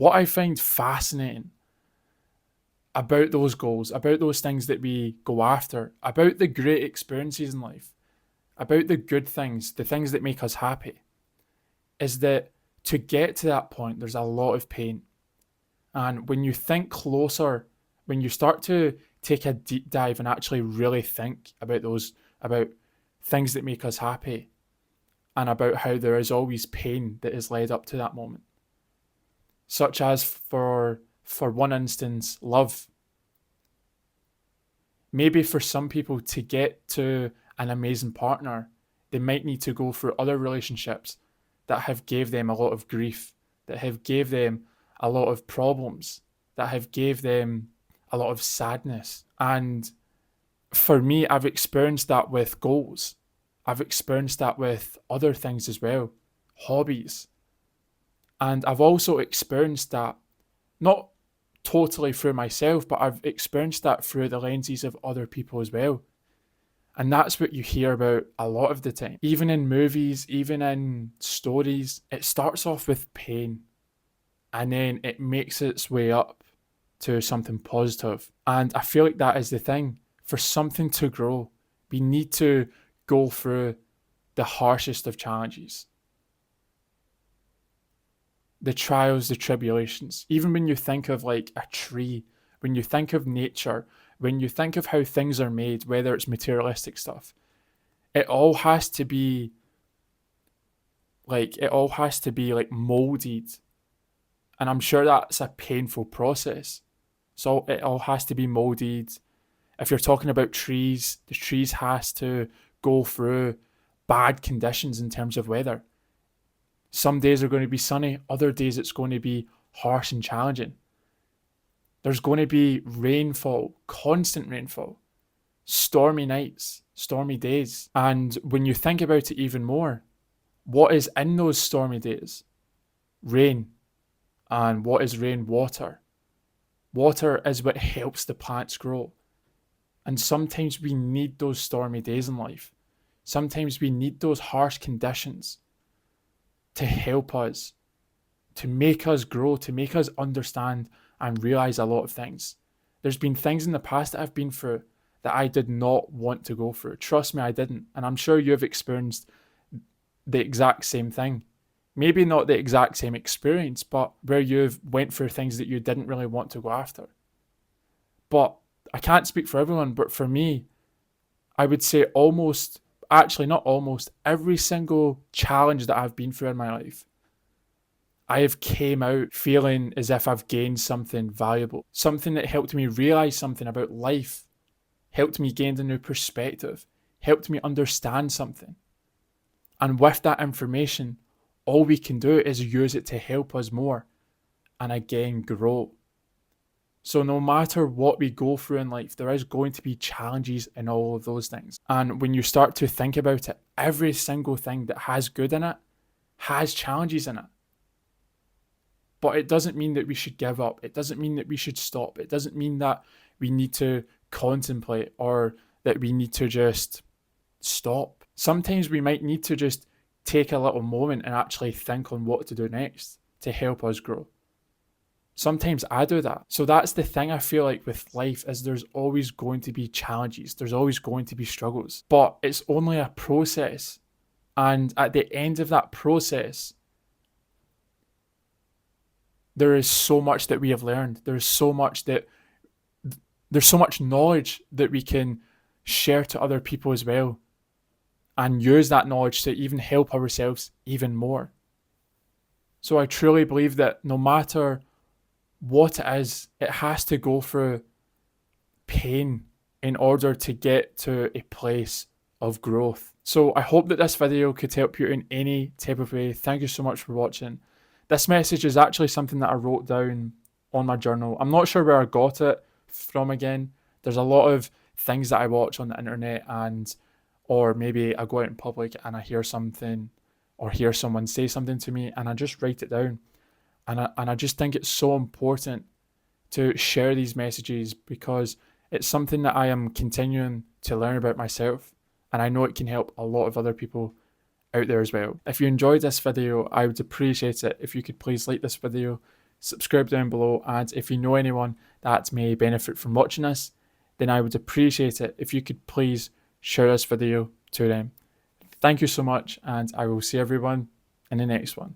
what I find fascinating about those goals, about those things that we go after, about the great experiences in life, about the good things, the things that make us happy, is that to get to that point, there's a lot of pain. And when you think closer, when you start to take a deep dive and actually really think about about things that make us happy, and about how there is always pain that is led up to that moment, such as for one instance, love. Maybe for some people to get to an amazing partner, they might need to go through other relationships that have gave them a lot of grief, that have gave them a lot of problems, that have gave them a lot of sadness. And for me, I've experienced that with goals. I've experienced that with other things as well, hobbies. And I've also experienced that, not totally through myself, but I've experienced that through the lenses of other people as well. And that's what you hear about a lot of the time. Even in movies, even in stories, it starts off with pain and then it makes its way up to something positive. And I feel like that is the thing. For something to grow, we need to go through the harshest of challenges, the trials, the tribulations. Even when you think of like a tree, when you think of nature, when you think of how things are made, whether it's materialistic stuff, it all has to be like molded. And I'm sure that's a painful process. So it all has to be molded. If you're talking about trees, the trees has to go through bad conditions in terms of weather. Some days are going to be sunny, other days it's going to be harsh and challenging. There's going to be rainfall, constant rainfall, stormy nights, stormy days. And when you think about it even more, what is in those stormy days? Rain. And what is rain? Water. Water is what helps the plants grow. And sometimes we need those stormy days in life. Sometimes we need those harsh conditions to help us, to make us grow, to make us understand and realize a lot of things. There's been things in the past that I've been through that I did not want to go through. Trust me, I didn't. And I'm sure you've experienced the exact same thing. Maybe not the exact same experience, but where you've went through things that you didn't really want to go after. But I can't speak for everyone, but for me, I would say not almost, every single challenge that I've been through in my life, I have came out feeling as if I've gained something valuable, something that helped me realize something about life, helped me gain a new perspective, helped me understand something. And with that information, all we can do is use it to help us more and again grow. So no matter what we go through in life, there is going to be challenges in all of those things. And when you start to think about it, every single thing that has good in it has challenges in it. But it doesn't mean that we should give up. It doesn't mean that we should stop. It doesn't mean that we need to contemplate or that we need to just stop. Sometimes we might need to just take a little moment and actually think on what to do next to help us grow. Sometimes I do that. So that's the thing I feel like with life is there's always going to be challenges. There's always going to be struggles. But it's only a process. And at the end of that process, there is so much that we have learned. There's so much knowledge that we can share to other people as well. And use that knowledge to even help ourselves even more. So I truly believe that no matter what it is, it has to go through pain in order to get to a place of growth. So I hope that this video could help you in any type of way. Thank you so much for watching. This message is actually something that I wrote down on my journal. I'm not sure where I got it from again. There's a lot of things that I watch on the internet or maybe I go out in public and I hear something or hear someone say something to me and I just write it down. And I just think it's so important to share these messages because it's something that I am continuing to learn about myself. And I know it can help a lot of other people out there as well. If you enjoyed this video, I would appreciate it if you could please like this video, subscribe down below, and if you know anyone that may benefit from watching this, then I would appreciate it if you could please share this video to them. Thank you so much, and I will see everyone in the next one.